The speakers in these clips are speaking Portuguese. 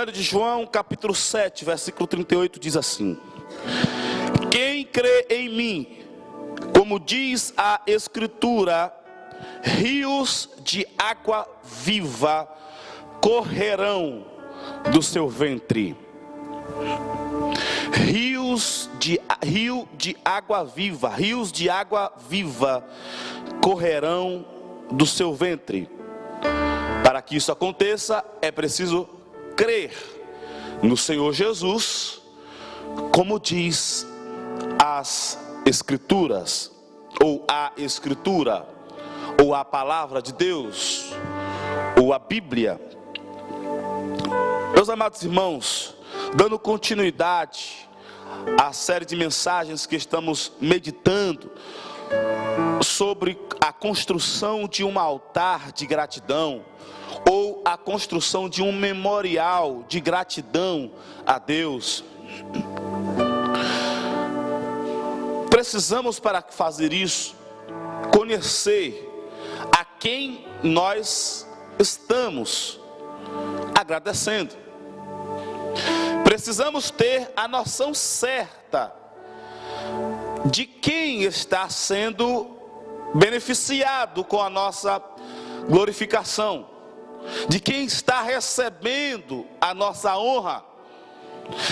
Evangelho de João, capítulo 7, versículo 38, diz assim: quem crê em mim, como diz a Escritura, rios de água viva correrão do seu ventre. Rios de água viva correrão do seu ventre. Para que isso aconteça, é preciso crer no Senhor Jesus, como diz as Escrituras, ou a Escritura, ou a Palavra de Deus, ou a Bíblia. Meus amados irmãos, dando continuidade à série de mensagens que estamos meditando sobre a construção de um altar de gratidão, ou a construção de um memorial de gratidão a Deus. Precisamos, para fazer isso, conhecer a quem nós estamos agradecendo. Precisamos ter a noção certa de quem está sendo beneficiado com a nossa glorificação, de quem está recebendo a nossa honra,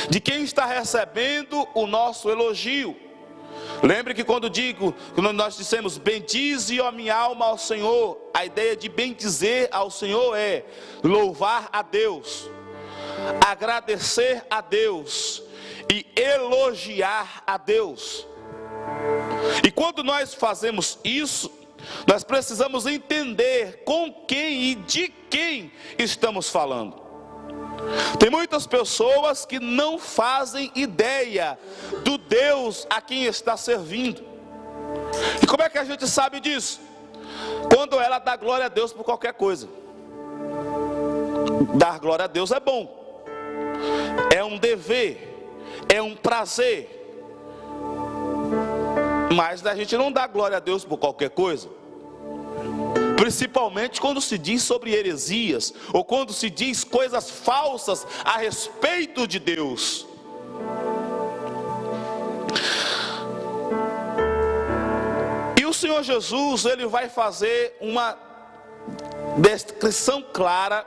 de quem está recebendo o nosso elogio. Lembre que quando nós dissemos bendize, ó minha alma, ao Senhor, a ideia de bendizer ao Senhor é louvar a Deus, agradecer a Deus e elogiar a Deus. E quando nós fazemos isso, nós precisamos entender com quem e de quem estamos falando. Tem muitas pessoas que não fazem ideia do Deus a quem está servindo. E como é que a gente sabe disso? Quando ela dá glória a Deus por qualquer coisa. Dar glória a Deus é bom, é um dever, é um prazer. Mas a gente não dá glória a Deus por qualquer coisa. Principalmente quando se diz sobre heresias, ou quando se diz coisas falsas a respeito de Deus. E o Senhor Jesus, ele vai fazer uma descrição clara,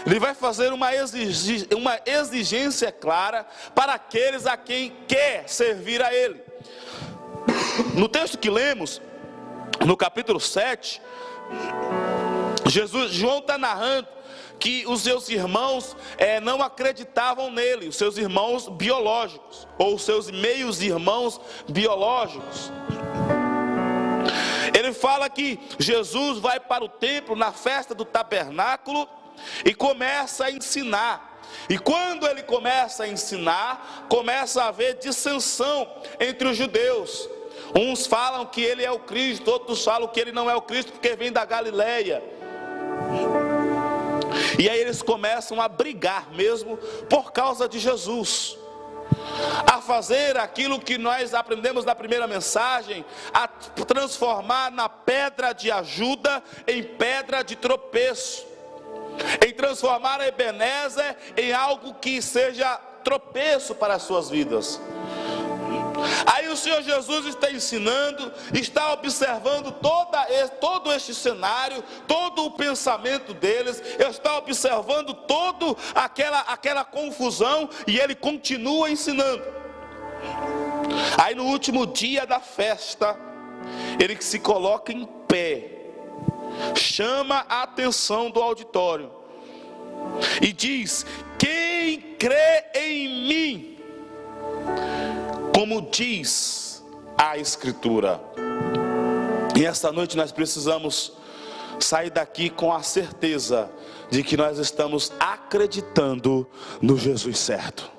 ele vai fazer uma exigência clara para aqueles a quem quer servir a Ele. No texto que lemos, no capítulo 7, João está narrando que os seus irmãos não acreditavam nele, os seus irmãos biológicos, ou os seus meios irmãos biológicos. Ele fala que Jesus vai para o templo na festa do tabernáculo e começa a ensinar. E quando ele começa a ensinar, começa a haver dissensão entre os judeus. Uns falam que ele é o Cristo, outros falam que ele não é o Cristo porque vem da Galileia. E aí eles começam a brigar mesmo por causa de Jesus, a fazer aquilo que nós aprendemos na primeira mensagem, a transformar na pedra de ajuda em pedra de tropeço, em transformar a Ebenezer em algo que seja tropeço para as suas vidas. Aí o Senhor Jesus está ensinando, está observando todo este cenário, todo o pensamento deles, está observando toda aquela confusão, e ele continua ensinando. Aí no último dia da festa, ele se coloca em pé, chama a atenção do auditório e diz: quem crê em mim, como diz a Escritura. E esta noite nós precisamos sair daqui com a certeza de que nós estamos acreditando no Jesus certo.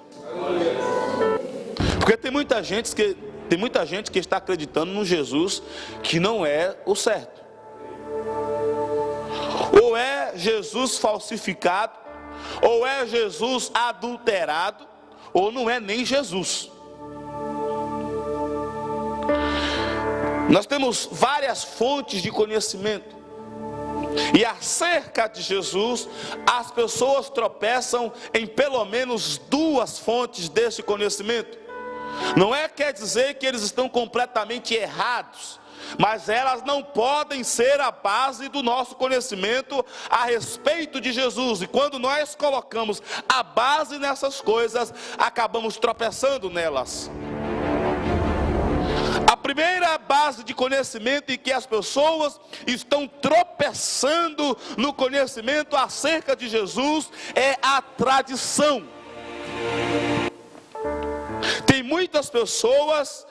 Porque tem muita gente que está acreditando no Jesus que não é o certo. Ou é Jesus falsificado, ou é Jesus adulterado, ou não é nem Jesus. Nós temos várias fontes de conhecimento. E acerca de Jesus, as pessoas tropeçam em pelo menos duas fontes desse conhecimento. Não quer dizer que eles estão completamente errados, mas elas não podem ser a base do nosso conhecimento a respeito de Jesus. E quando nós colocamos a base nessas coisas, acabamos tropeçando nelas. A primeira base de conhecimento em que as pessoas estão tropeçando no conhecimento acerca de Jesus é a tradição. Tem muitas pessoas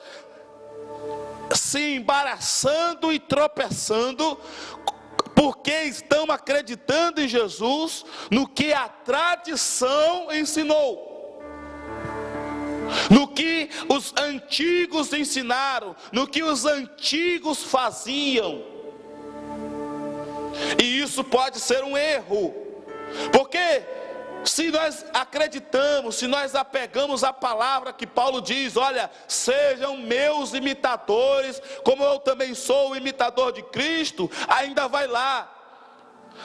se embaraçando e tropeçando porque estão acreditando em Jesus no que a tradição ensinou, no que os antigos ensinaram, no que os antigos faziam. E isso pode ser um erro, porque se nós acreditamos, se nós apegamos à palavra que Paulo diz, olha, sejam meus imitadores, como eu também sou o imitador de Cristo, ainda vai lá.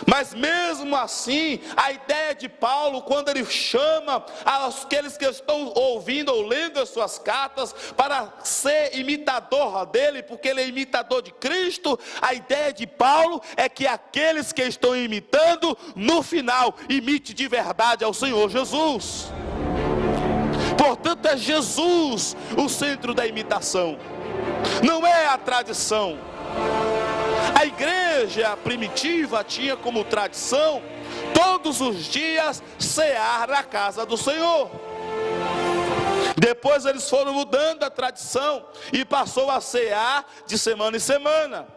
Mas mesmo assim, a ideia de Paulo, quando ele chama aqueles que estão ouvindo ou lendo as suas cartas para ser imitador dele, porque ele é imitador de Cristo, a ideia de Paulo é que aqueles que estão imitando, no final, imite de verdade ao Senhor Jesus. Portanto, é Jesus o centro da imitação, não é a tradição. A igreja primitiva tinha como tradição todos os dias cear na casa do Senhor. Depois eles foram mudando a tradição e passou a cear de semana em semana.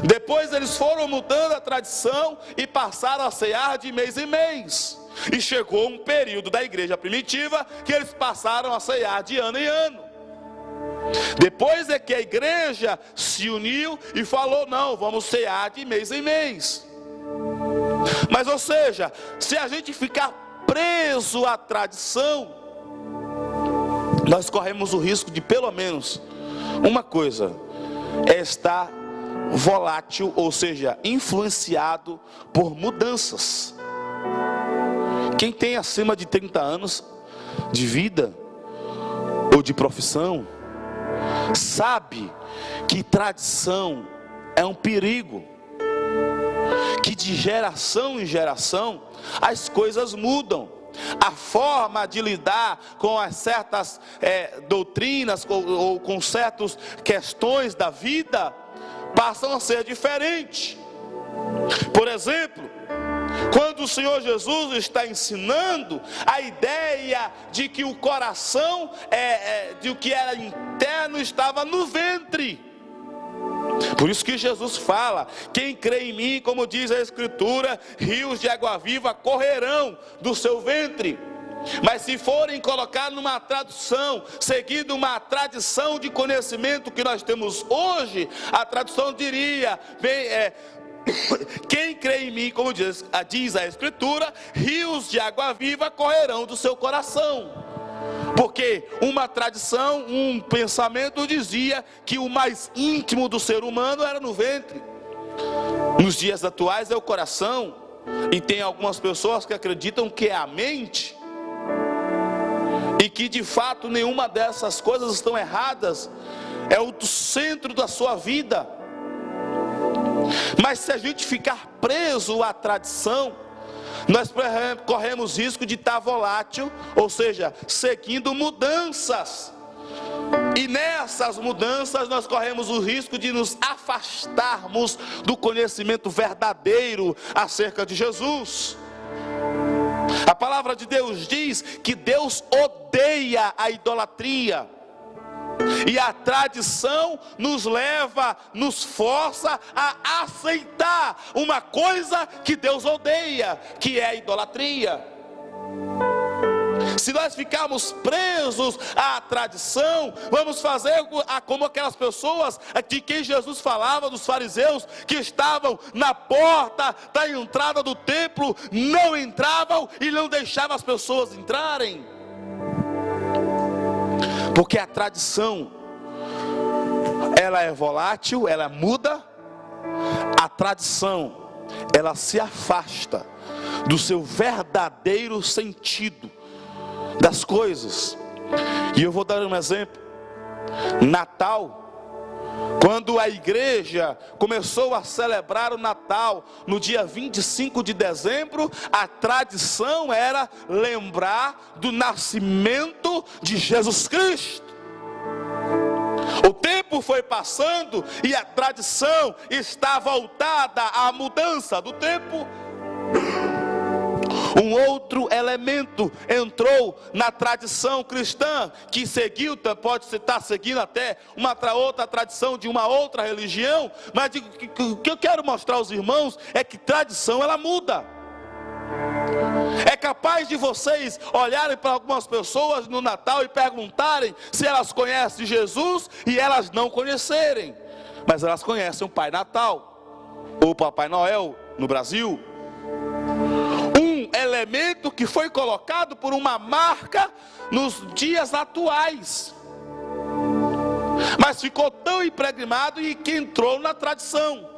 Depois eles foram mudando a tradição e passaram a cear de mês em mês. E chegou um período da igreja primitiva que eles passaram a cear de ano em ano. Depois é que a igreja se uniu e falou, não, vamos cear de mês em mês. Mas ou seja, se a gente ficar preso à tradição, nós corremos o risco de pelo menos uma coisa, é estar volátil, ou seja, influenciado por mudanças. Quem tem acima de 30 anos de vida ou de profissão, sabe que tradição é um perigo, que de geração em geração as coisas mudam, a forma de lidar com as certas doutrinas ou com certas questões da vida passam a ser diferentes. Por exemplo, quando o Senhor Jesus está ensinando a ideia de que o coração de o que era interno estava no ventre. Por isso que Jesus fala, quem crê em mim, como diz a Escritura, rios de água viva correrão do seu ventre. Mas se forem colocar numa tradução, seguindo uma tradição de conhecimento que nós temos hoje, a tradução diria, quem crê em mim, como diz a Escritura, rios de água viva correrão do seu coração. Porque uma tradição, um pensamento dizia que o mais íntimo do ser humano era no ventre. Nos dias atuais é o coração, e tem algumas pessoas que acreditam que é a mente, e que de fato nenhuma dessas coisas estão erradas, é o centro da sua vida. Mas se a gente ficar preso à tradição, nós corremos risco de estar volátil, ou seja, seguindo mudanças. E nessas mudanças nós corremos o risco de nos afastarmos do conhecimento verdadeiro acerca de Jesus. A palavra de Deus diz que Deus odeia a idolatria. E a tradição nos leva, nos força a aceitar uma coisa que Deus odeia, que é a idolatria. Se nós ficarmos presos à tradição, vamos fazer como aquelas pessoas de quem Jesus falava, dos fariseus, que estavam na porta da entrada do templo, não entravam e não deixavam as pessoas entrarem. Porque a tradição, ela é volátil, ela muda, a tradição, ela se afasta do seu verdadeiro sentido das coisas. E eu vou dar um exemplo. Natal, quando a igreja começou a celebrar o Natal no dia 25 de dezembro, a tradição era lembrar do nascimento de Jesus Cristo. O tempo foi passando e a tradição está voltada à mudança do tempo. Um outro elemento entrou na tradição cristã, que seguiu, pode estar seguindo até uma outra tradição de uma outra religião, mas o que eu quero mostrar aos irmãos é que tradição ela muda. É capaz de vocês olharem para algumas pessoas no Natal e perguntarem se elas conhecem Jesus e elas não conhecerem, mas elas conhecem o Pai Natal, ou Papai Noel no Brasil. Elemento que foi colocado por uma marca nos dias atuais, mas ficou tão impregnado e que entrou na tradição.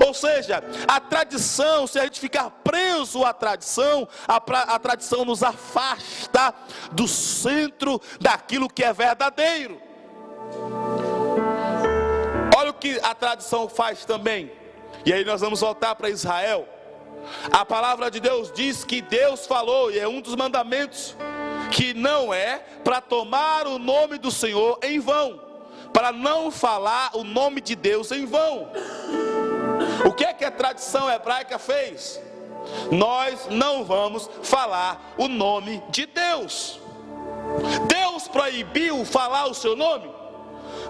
Ou seja, a tradição, se a gente ficar preso à tradição, a tradição nos afasta do centro daquilo que é verdadeiro. Olha o que a tradição faz também, e aí nós vamos voltar para Israel. A palavra de Deus diz que Deus falou, e é um dos mandamentos, que não é para tomar o nome do Senhor em vão, para não falar o nome de Deus em vão. O que é que a tradição hebraica fez? Nós não vamos falar o nome de Deus. Deus proibiu falar o seu nome?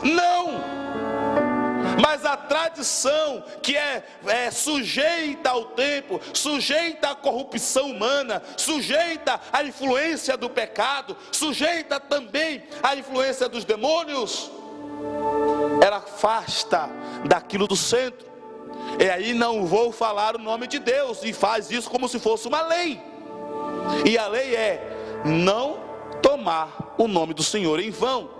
Não. Mas a tradição que é sujeita ao tempo, sujeita à corrupção humana, sujeita à influência do pecado, sujeita também à influência dos demônios, ela afasta daquilo do centro. E aí não vou falar o nome de Deus, e faz isso como se fosse uma lei. E a lei é não tomar o nome do Senhor em vão.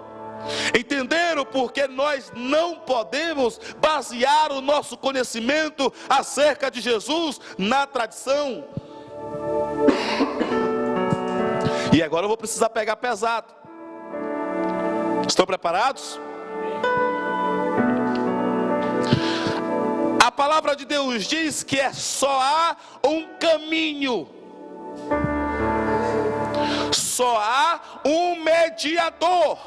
Entenderam porque nós não podemos basear o nosso conhecimento acerca de Jesus na tradição? E agora eu vou precisar pegar pesado. Estão preparados? A palavra de Deus diz que só há um caminho, só há um mediador.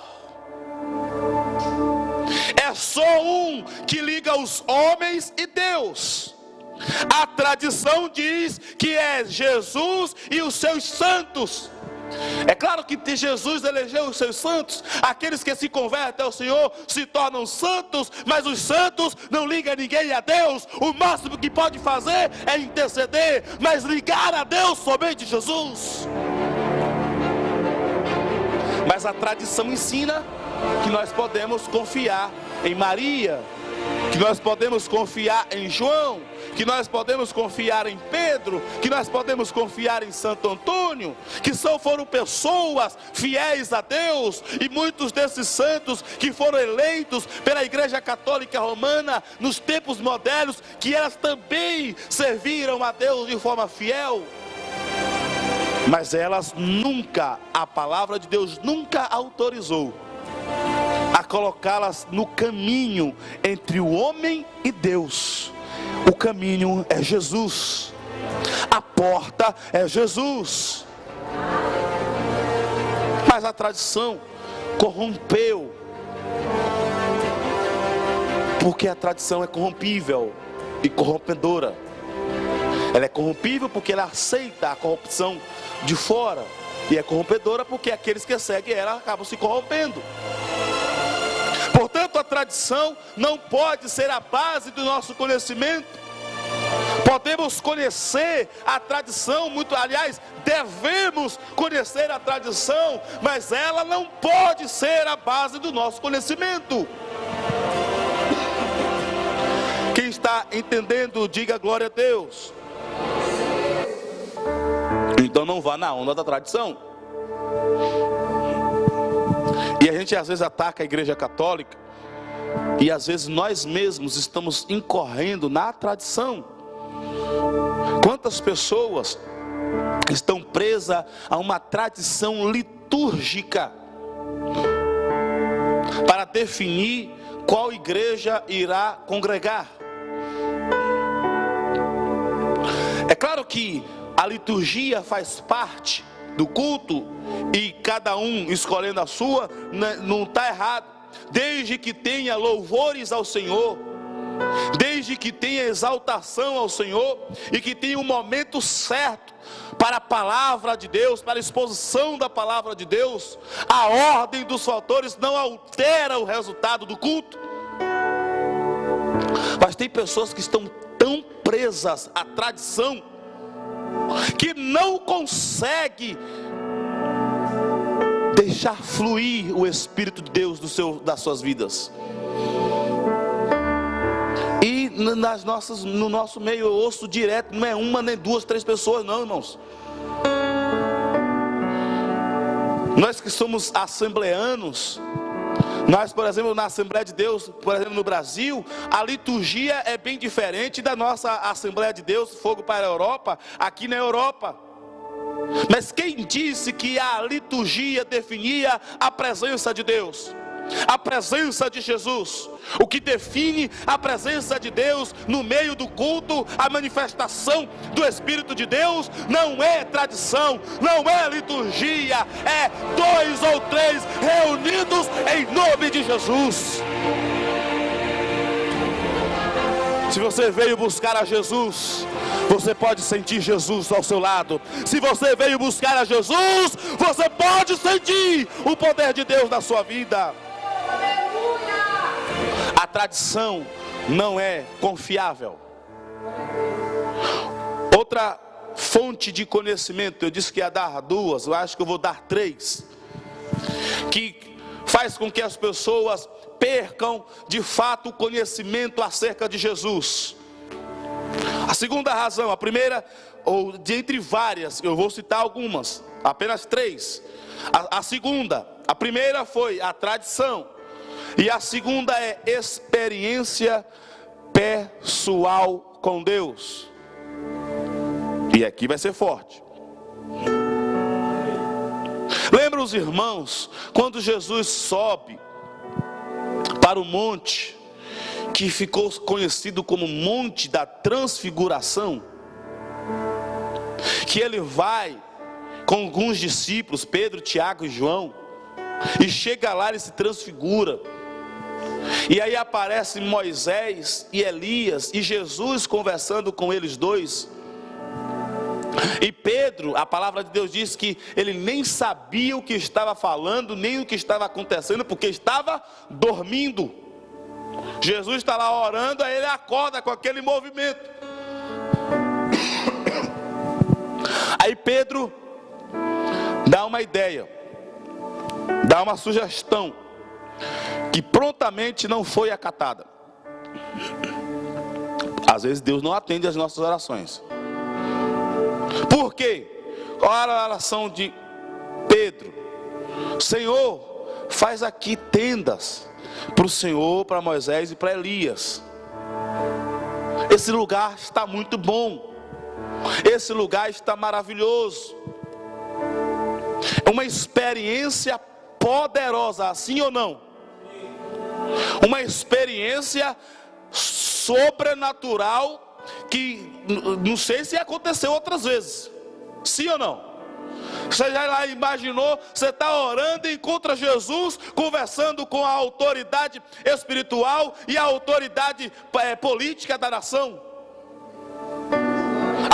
É só um que liga os homens e Deus. A tradição diz que é Jesus e os seus santos. É claro que Jesus elegeu os seus santos. Aqueles que se convertem ao Senhor se tornam santos, mas os santos não ligam ninguém a Deus. O máximo que pode fazer é interceder, mas ligar a Deus somente Jesus. Mas a tradição ensina que nós podemos confiar em Maria, que nós podemos confiar em João, que nós podemos confiar em Pedro, que nós podemos confiar em Santo Antônio, que foram pessoas fiéis a Deus, e muitos desses santos que foram eleitos pela Igreja Católica Romana nos tempos modernos, que elas também serviram a Deus de forma fiel. Mas elas nunca, a palavra de Deus nunca autorizou a colocá-las no caminho entre o homem e Deus. O caminho é Jesus, a porta é Jesus. Mas a tradição corrompeu, porque a tradição é corrompível e corrompedora. Ela é corrompível porque ela aceita a corrupção de fora, e é corrompedora porque aqueles que seguem ela acabam se corrompendo. Portanto, a tradição não pode ser a base do nosso conhecimento. Podemos conhecer a tradição, aliás, devemos conhecer a tradição, mas ela não pode ser a base do nosso conhecimento. Quem está entendendo, diga glória a Deus. Então não vá na onda da tradição. E a gente às vezes ataca a Igreja Católica E às vezes nós mesmos estamos incorrendo na tradição. Quantas pessoas estão presas a uma tradição litúrgica para definir qual igreja irá congregar? É claro que a liturgia faz parte do culto e cada um escolhendo a sua, não está errado, desde que tenha louvores ao Senhor, desde que tenha exaltação ao Senhor e que tenha um momento certo para a palavra de Deus, para a exposição da palavra de Deus. A ordem dos fatores não altera o resultado do culto. Mas tem pessoas que estão tão presas à tradição que não consegue deixar fluir o Espírito de Deus das suas vidas. E no nosso meio eu ouço direto, não é uma, nem duas, três pessoas não, irmãos. Nós que somos assembleanos, nós, por exemplo, na Assembleia de Deus, por exemplo, no Brasil, a liturgia é bem diferente da nossa Assembleia de Deus, Fogo para a Europa, aqui na Europa. Mas quem disse que a liturgia definia a presença de Deus? A presença de Jesus. O que define a presença de Deus no meio do culto, a manifestação do Espírito de Deus, não é tradição, não é liturgia, é 2 ou 3 reunidos em nome de Jesus. Se você veio buscar a Jesus, você pode sentir Jesus ao seu lado. Se você veio buscar a Jesus, você pode sentir o poder de Deus na sua vida. A tradição não é confiável. Outra fonte de conhecimento, eu disse que ia dar 2, eu acho que eu vou dar 3, que faz com que as pessoas percam de fato o conhecimento acerca de Jesus. A segunda razão, a primeira, ou de entre várias, eu vou citar algumas, apenas 3. A primeira foi a tradição, e a segunda é experiência pessoal com Deus. E aqui vai ser forte. Lembra os irmãos, quando Jesus sobe para o monte, que ficou conhecido como Monte da Transfiguração, que ele vai com alguns discípulos, Pedro, Tiago e João, e chega lá, ele se transfigura, e aí aparecem Moisés e Elias, e Jesus conversando com eles dois. E Pedro, a palavra de Deus diz que ele nem sabia o que estava falando, nem o que estava acontecendo, porque estava dormindo. Jesus está lá orando, aí ele acorda com aquele movimento. Aí Pedro dá uma ideia, dá uma sugestão, que prontamente não foi acatada. Às vezes Deus não atende às nossas orações. Por quê? Qual era a oração de Pedro? Senhor, faz aqui tendas para o Senhor, para Moisés e para Elias. Esse lugar está muito bom. Esse lugar está maravilhoso. É uma experiência poderosa, sim ou não? Uma experiência sobrenatural que não sei se aconteceu outras vezes. Sim ou não? Você já lá imaginou, você está orando e encontra Jesus conversando com a autoridade espiritual e a autoridade política da nação.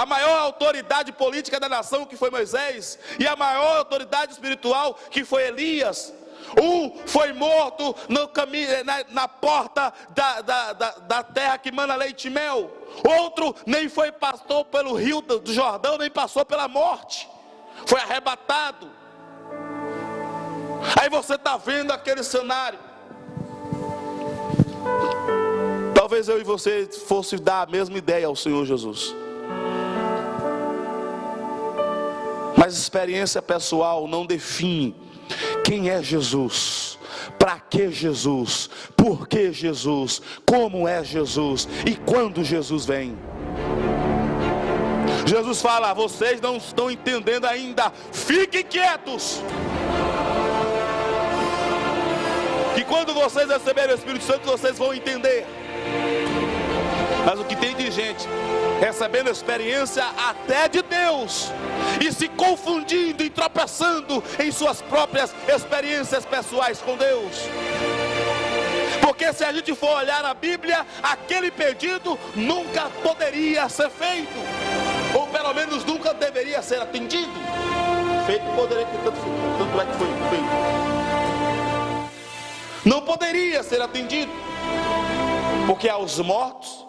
A maior autoridade política da nação, que foi Moisés, e a maior autoridade espiritual, que foi Elias. Um foi morto no caminho, na porta da terra que mana leite e mel. Outro nem passou pelo rio do Jordão, nem passou pela morte, foi arrebatado. Aí você está vendo aquele cenário. Talvez eu e você fosse dar a mesma ideia ao Senhor Jesus. Mas experiência pessoal não define quem é Jesus. Para que Jesus? Por que Jesus? Como é Jesus? E quando Jesus vem? Jesus fala: vocês não estão entendendo ainda, fiquem quietos, que quando vocês receberem o Espírito Santo, vocês vão entender. Mas o que tem de gente recebendo experiência até de Deus e se confundindo e tropeçando em suas próprias experiências pessoais com Deus. Porque se a gente for olhar na Bíblia, aquele pedido nunca poderia ser feito, ou pelo menos nunca deveria ser atendido. Feito poderia ter, tanto é que foi feito. Não poderia ser atendido, porque aos mortos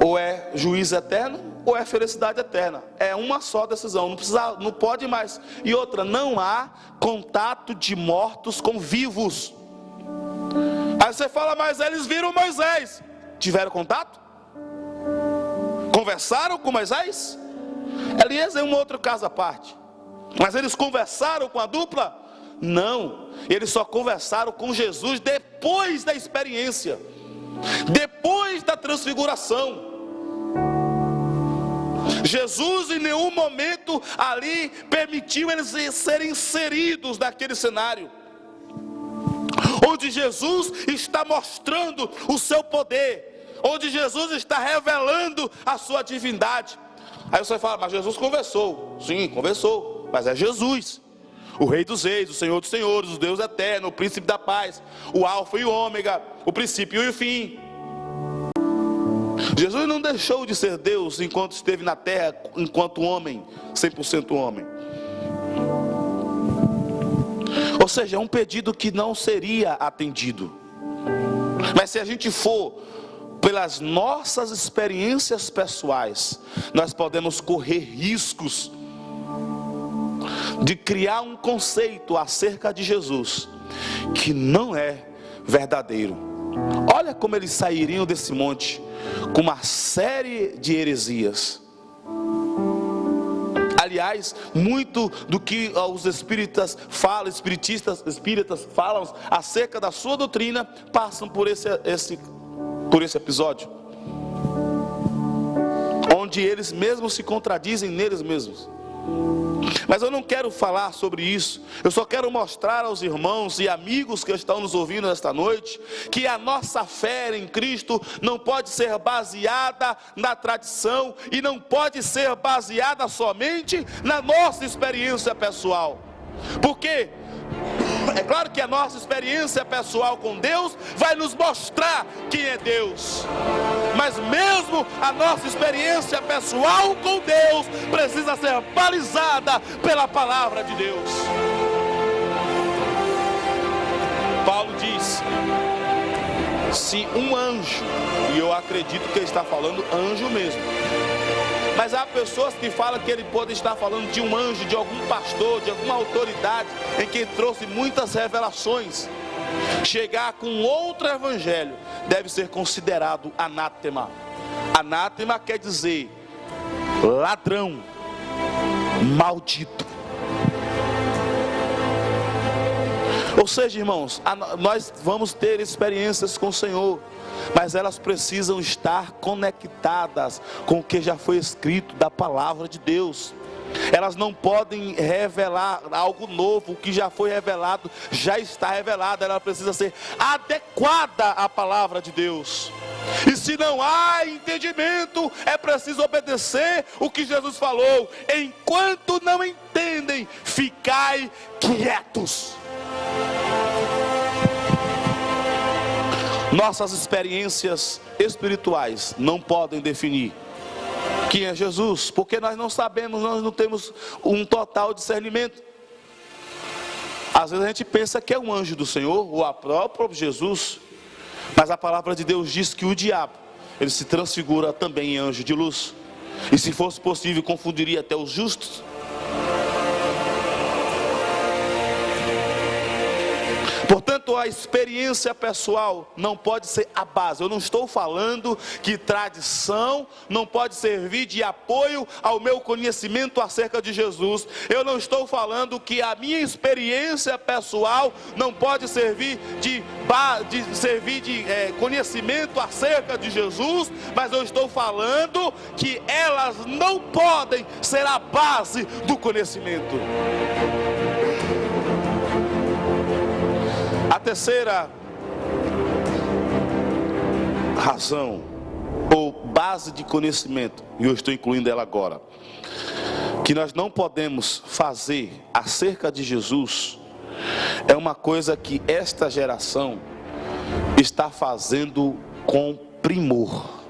ou é juízo eterno ou é felicidade eterna. É uma só decisão, não pode mais. E outra, não há contato de mortos com vivos. Aí você fala: mas eles viram Moisés. Tiveram contato? Conversaram com Moisés? Elias é um outro caso à parte. Mas eles conversaram com a dupla? Não, eles só conversaram com Jesus depois da experiência, depois da transfiguração. Jesus em nenhum momento ali permitiu eles serem inseridos naquele cenário, onde Jesus está mostrando o seu poder, onde Jesus está revelando a sua divindade. Aí você fala: mas Jesus conversou. Sim, conversou, mas é Jesus, o Rei dos Reis, o Senhor dos Senhores, o Deus eterno, o Príncipe da paz, o Alfa e o Ômega, o princípio e o fim. Jesus não deixou de ser Deus enquanto esteve na terra, enquanto homem, 100% homem. Ou seja, é um pedido que não seria atendido. Mas se a gente for pelas nossas experiências pessoais, nós podemos correr riscos de criar um conceito acerca de Jesus que não é verdadeiro. Olha como eles sairiam desse monte com uma série de heresias. Aliás, muito do que os espíritas falam acerca da sua doutrina passam por esse episódio, onde eles mesmos se contradizem neles mesmos. Mas eu não quero falar sobre isso. Eu só quero mostrar aos irmãos e amigos que estão nos ouvindo nesta noite que a nossa fé em Cristo não pode ser baseada na tradição e não pode ser baseada somente na nossa experiência pessoal. Porque é claro que a nossa experiência pessoal com Deus vai nos mostrar quem é Deus, mas mesmo a nossa experiência pessoal com Deus precisa ser balizada pela palavra de Deus. Paulo diz: se um anjo, e eu acredito que ele está falando anjo mesmo, mas há pessoas que falam que ele pode estar falando de um anjo, de algum pastor, de alguma autoridade em quem trouxe muitas revelações, chegar com outro evangelho deve ser considerado anátema. Anátema quer dizer ladrão, maldito. Ou seja, irmãos, nós vamos ter experiências com o Senhor, mas elas precisam estar conectadas com o que já foi escrito da palavra de Deus. Elas não podem revelar algo novo. O que já foi revelado, já está revelado. Ela precisa ser adequada à palavra de Deus. E se não há entendimento, é preciso obedecer o que Jesus falou: enquanto não entendem, ficai quietos. Nossas experiências espirituais não podem definir quem é Jesus, porque nós não sabemos, nós não temos um total discernimento. Às vezes a gente pensa que é um anjo do Senhor, ou a próprio Jesus, mas a palavra de Deus diz que o diabo, ele se transfigura também em anjo de luz, e se fosse possível confundiria até os justos. Portanto, conhecimento, a experiência pessoal não pode ser a base. Eu não estou falando que tradição não pode servir de apoio ao meu conhecimento acerca de Jesus. Eu não estou falando que a minha experiência pessoal não pode servir de conhecimento acerca de Jesus, mas eu estou falando que elas não podem ser a base do conhecimento. A terceira razão ou base de conhecimento, e eu estou incluindo ela agora, que nós não podemos fazer acerca de Jesus, é uma coisa que esta geração está fazendo com primor.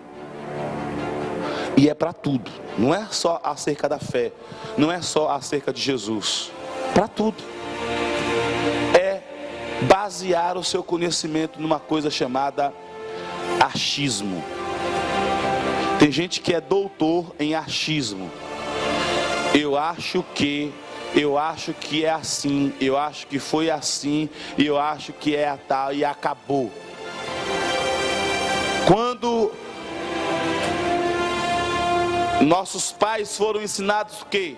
E é para tudo, não é só acerca da fé, não é só acerca de Jesus, para tudo. Basear o seu conhecimento numa coisa chamada achismo. Tem gente que é doutor em achismo. Eu acho que é assim, eu acho que foi assim, eu acho que é tal, e acabou. Quando nossos pais foram ensinados que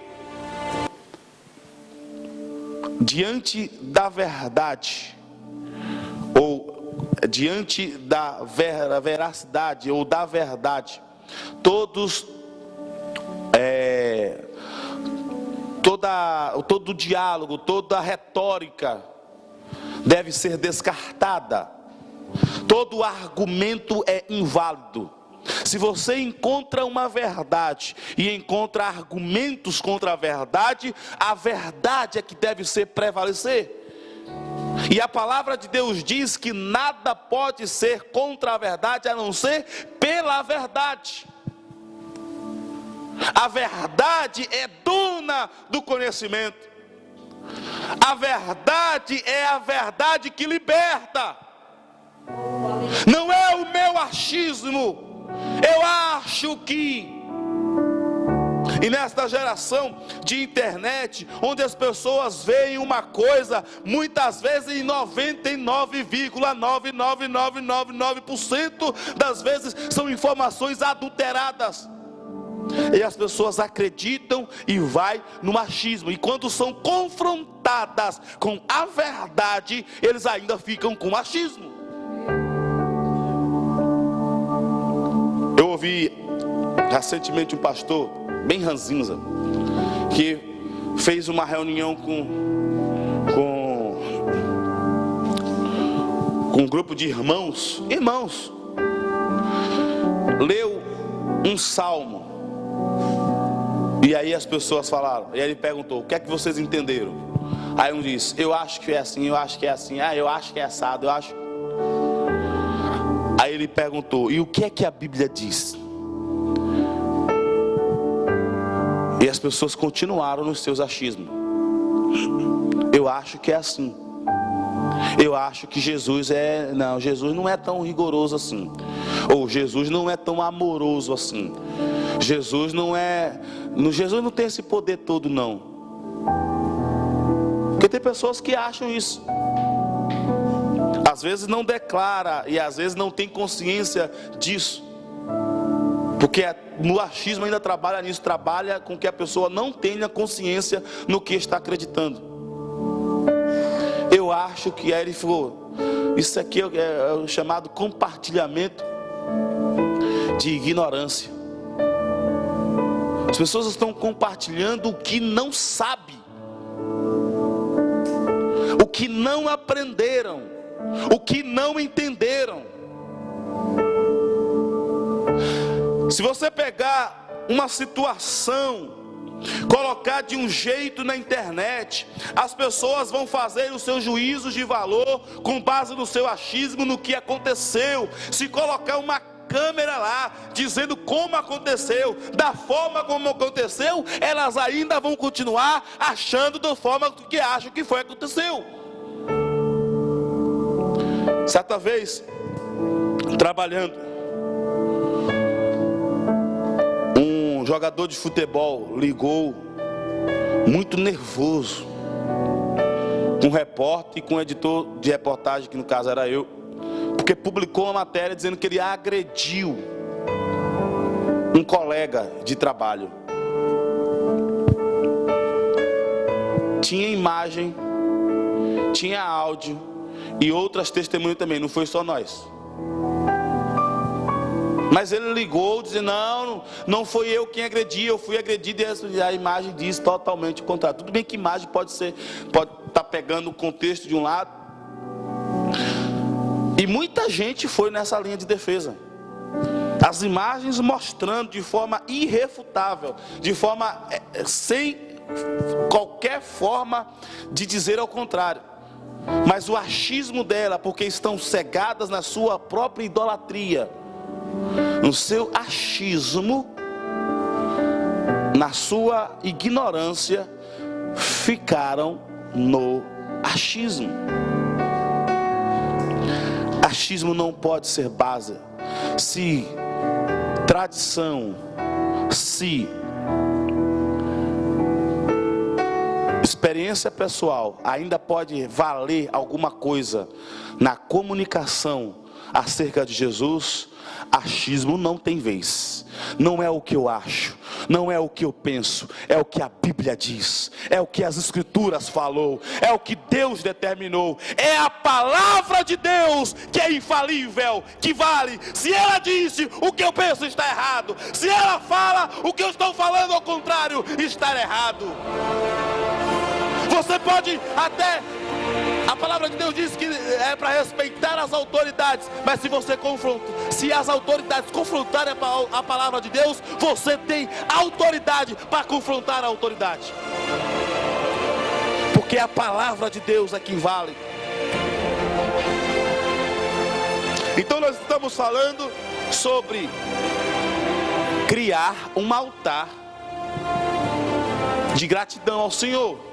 diante da verdade, ou diante da veracidade, ou da verdade, todo diálogo, toda retórica deve ser descartada. Todo argumento é inválido. Se você encontra uma verdade e encontra argumentos contra a verdade é que deve ser prevalecer. E a palavra de Deus diz que nada pode ser contra a verdade a não ser pela verdade. A verdade é dona do conhecimento. A verdade é a verdade que liberta. Não é o meu achismo. Eu acho que, e nesta geração de internet, onde as pessoas veem uma coisa, muitas vezes em 99,99999% das vezes são informações adulteradas, e as pessoas acreditam e vai no machismo, e quando são confrontadas com a verdade, eles ainda ficam com machismo. Eu ouvi recentemente um pastor bem ranzinza, que fez uma reunião com um grupo de irmãos, leu um salmo, e aí as pessoas falaram, e aí ele perguntou, o que é que vocês entenderam? Aí um disse, eu acho que é assim, eu acho que é assim, eu acho que é assado, eu acho. Aí ele perguntou, e o que é que a Bíblia diz? E as pessoas continuaram nos seus achismos. Eu acho que é assim. Eu acho que Jesus Jesus não é tão rigoroso assim. Ou Jesus não é tão amoroso assim. Jesus não tem esse poder todo não. Porque tem pessoas que acham isso. Às vezes não declara e às vezes não tem consciência disso. Porque no achismo ainda trabalha nisso, trabalha com que a pessoa não tenha consciência no que está acreditando. Eu acho que, aí ele falou, isso aqui é o chamado compartilhamento de ignorância. As pessoas estão compartilhando o que não sabem, o que não aprenderam, o que não entenderam. Se você pegar uma situação, colocar de um jeito na internet, as pessoas vão fazer os seus juízos de valor com base no seu achismo, no que aconteceu. Se colocar uma câmera lá, dizendo como aconteceu, da forma como aconteceu, elas ainda vão continuar achando da forma que acham que foi aconteceu. Certa vez, trabalhando, um jogador de futebol ligou, muito nervoso, com um repórter e com um editor de reportagem, que no caso era eu, porque publicou uma matéria dizendo que ele agrediu um colega de trabalho. Tinha imagem, tinha áudio e outras testemunhas também, não foi só nós. Mas ele ligou dizendo: não foi eu quem agredi, eu fui agredido, e a imagem diz totalmente o contrário. Tudo bem que imagem pode estar pegando o contexto de um lado, e muita gente foi nessa linha de defesa. As imagens mostrando de forma irrefutável, de forma sem qualquer forma de dizer ao contrário. Mas o achismo dela, porque estão cegadas na sua própria idolatria, no seu achismo, na sua ignorância, ficaram no achismo. Achismo não pode ser base. Se tradição, se experiência pessoal ainda pode valer alguma coisa na comunicação acerca de Jesus, achismo não tem vez. Não é o que eu acho, não é o que eu penso, é o que a Bíblia diz, é o que as Escrituras falou, é o que Deus determinou, é a palavra de Deus que é infalível, que vale. Se ela disse, o que eu penso está errado. Se ela fala, o que eu estou falando ao contrário está errado. Você pode até, a palavra de Deus diz que é para respeitar as autoridades, mas se as autoridades confrontarem a palavra de Deus, você tem autoridade para confrontar a autoridade, porque a palavra de Deus é quem vale. Então nós estamos falando sobre criar um altar de gratidão ao Senhor.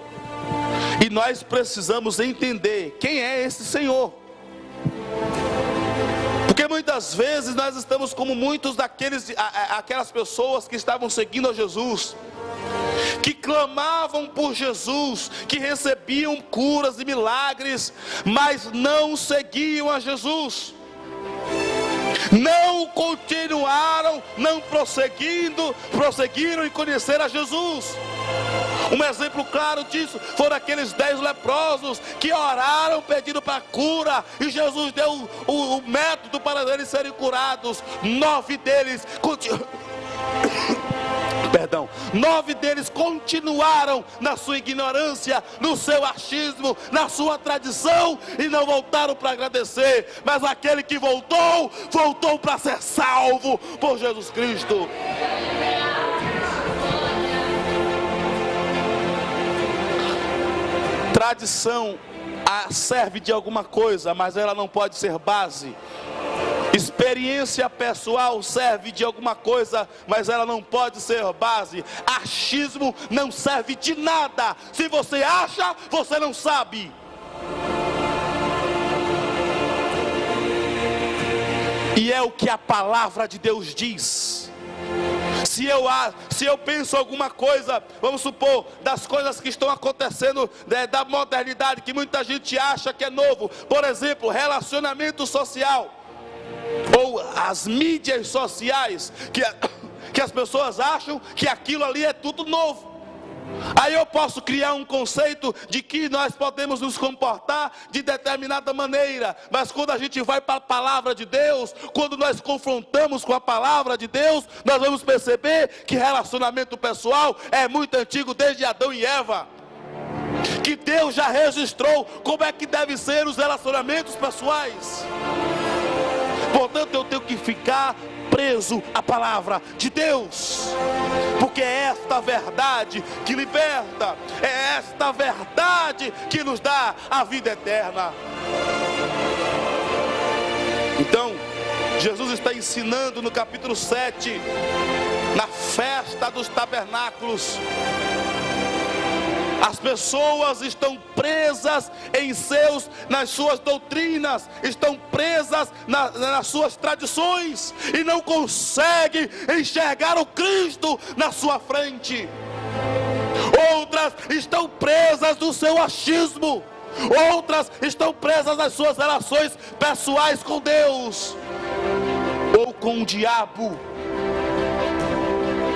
E nós precisamos entender quem é esse Senhor. Porque muitas vezes nós estamos como muitos aquelas pessoas que estavam seguindo a Jesus, que clamavam por Jesus, que recebiam curas e milagres, mas não seguiam a Jesus. Não continuaram, não prosseguiram em conhecer a Jesus. Um exemplo claro disso foram aqueles 10 leprosos que oraram pedindo para cura, e Jesus deu o método para eles serem curados. 9 deles continuaram na sua ignorância, no seu achismo, na sua tradição, e não voltaram para agradecer. Mas aquele que voltou para ser salvo por Jesus Cristo. Tradição serve de alguma coisa, mas ela não pode ser base. Experiência pessoal serve de alguma coisa, mas ela não pode ser base. Achismo não serve de nada. Se você acha, você não sabe. E é o que a palavra de Deus diz. Se eu penso alguma coisa, vamos supor, das coisas que estão acontecendo, da modernidade, que muita gente acha que é novo, por exemplo, relacionamento social, ou as mídias sociais, que as pessoas acham que aquilo ali é tudo novo. Aí eu posso criar um conceito de que nós podemos nos comportar de determinada maneira, mas quando a gente vai para a palavra de Deus, quando nós confrontamos com a palavra de Deus, nós vamos perceber que relacionamento pessoal é muito antigo, desde Adão e Eva, que Deus já registrou como é que devem ser os relacionamentos pessoais. Portanto, eu tenho que ficar preso à palavra de Deus, porque é esta verdade que liberta, é esta verdade que nos dá a vida eterna. Então, Jesus está ensinando no capítulo 7, na festa dos tabernáculos. As pessoas estão presas nas suas doutrinas, estão presas nas suas tradições, e não conseguem enxergar o Cristo na sua frente. Outras estão presas no seu achismo, Outras estão presas nas suas relações pessoais com Deus ou com o diabo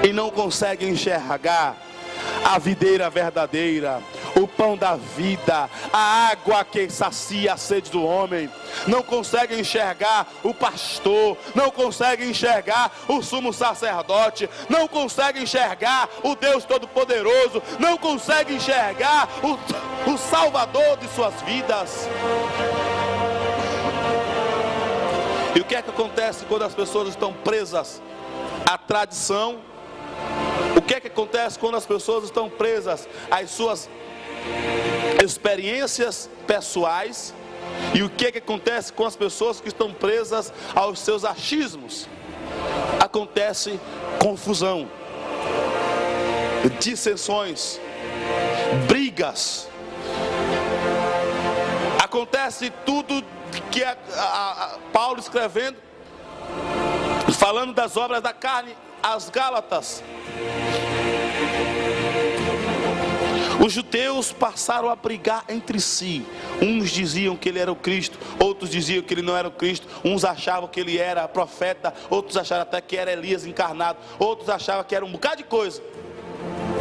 e não conseguem enxergar a videira verdadeira, o pão da vida, a água que sacia a sede do homem. Não conseguem enxergar o pastor, não conseguem enxergar o sumo sacerdote, não conseguem enxergar o Deus Todo-Poderoso, não conseguem enxergar o Salvador de suas vidas. E o que é que acontece quando as pessoas estão presas à tradição? O que é que acontece quando as pessoas estão presas às suas experiências pessoais? E o que é que acontece com as pessoas que estão presas aos seus achismos? Acontece confusão, dissensões, brigas. Acontece tudo que Paulo escrevendo, falando das obras da carne, as Gálatas. Os judeus passaram a brigar entre si. Uns diziam que ele era o Cristo, outros diziam que ele não era o Cristo. Uns achavam que ele era profeta, outros acharam até que era Elias encarnado, outros achavam que era um bocado de coisa,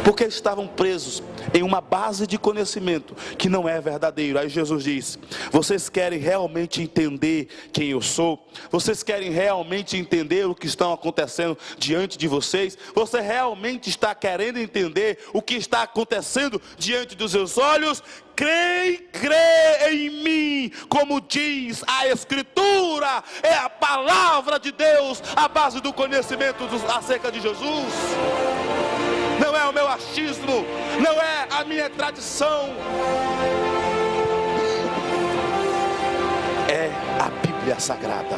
porque estavam presos em uma base de conhecimento que não é verdadeiro. Aí Jesus diz: vocês querem realmente entender quem eu sou? Vocês querem realmente entender o que está acontecendo diante de vocês? Você realmente está querendo entender o que está acontecendo diante dos seus olhos? Crê em mim, como diz a Escritura. É a palavra de Deus, a base do conhecimento acerca de Jesus. Não é o meu achismo, não é a minha tradição, é a Bíblia Sagrada.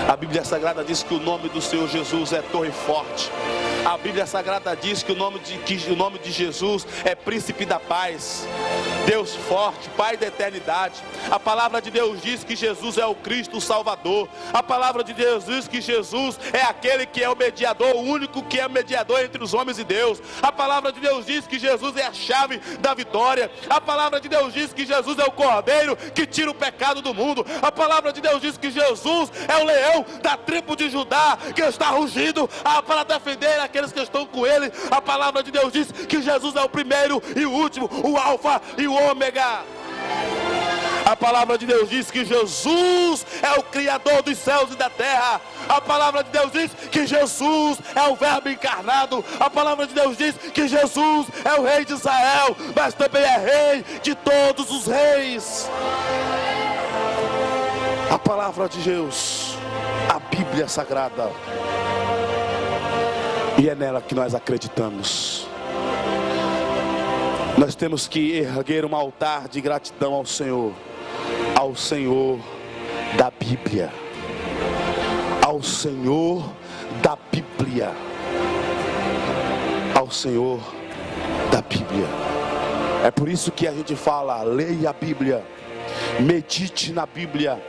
A Bíblia Sagrada diz que o nome do Senhor Jesus é torre forte. A Bíblia Sagrada diz que o nome de Jesus é príncipe da paz, Deus forte, Pai da eternidade. A palavra de Deus diz que Jesus é o Cristo, o Salvador. A palavra de Deus diz que Jesus é aquele que é o mediador, o único que é mediador entre os homens e Deus. A palavra de Deus diz que Jesus é a chave da vitória. A palavra de Deus diz que Jesus é o Cordeiro que tira o pecado do mundo. A palavra de Deus diz que Jesus é o leão da tribo de Judá, que está rugindo para defender aqueles que estão com ele. A palavra de Deus diz que Jesus é o primeiro e o último, o alfa e o ômega. A palavra de Deus diz que Jesus é o Criador dos céus e da terra. A palavra de Deus diz que Jesus é o Verbo encarnado. A palavra de Deus diz que Jesus é o Rei de Israel, mas também é Rei de todos os reis. A palavra de Deus, a Bíblia Sagrada, e é nela que nós acreditamos. Nós temos que erguer um altar de gratidão ao Senhor da Bíblia, ao Senhor da Bíblia, ao Senhor da Bíblia. É por isso que a gente fala: leia a Bíblia, medite na Bíblia,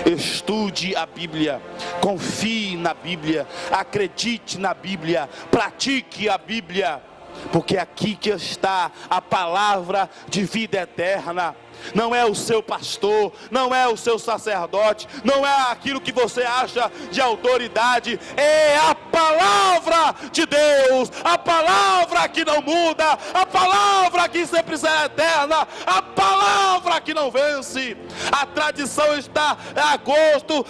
estude a Bíblia, confie na Bíblia, acredite na Bíblia, pratique a Bíblia, porque é aqui que está a palavra de vida eterna. Não é o seu pastor, não é o seu sacerdote, não é aquilo que você acha de autoridade, é a palavra de Deus, a palavra que não muda, a palavra que sempre será eterna, a palavra que não vence. A tradição está a gosto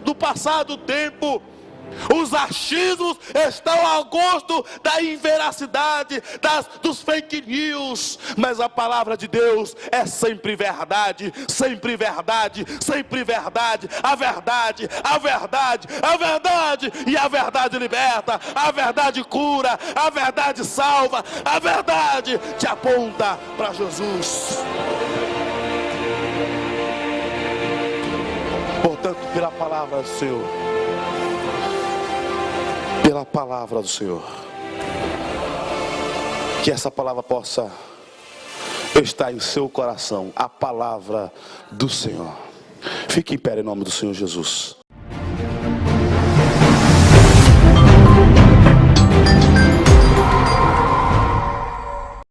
do passado tempo. Os achismos estão ao gosto da inveracidade, dos fake news. Mas a palavra de Deus é sempre verdade, sempre verdade, sempre verdade. A verdade, a verdade, a verdade. E a verdade liberta, a verdade cura, a verdade salva, a verdade te aponta para Jesus. Portanto, pela palavra do Senhor, pela palavra do Senhor, que essa palavra possa estar em seu coração, a palavra do Senhor. Fique em pé em nome do Senhor Jesus.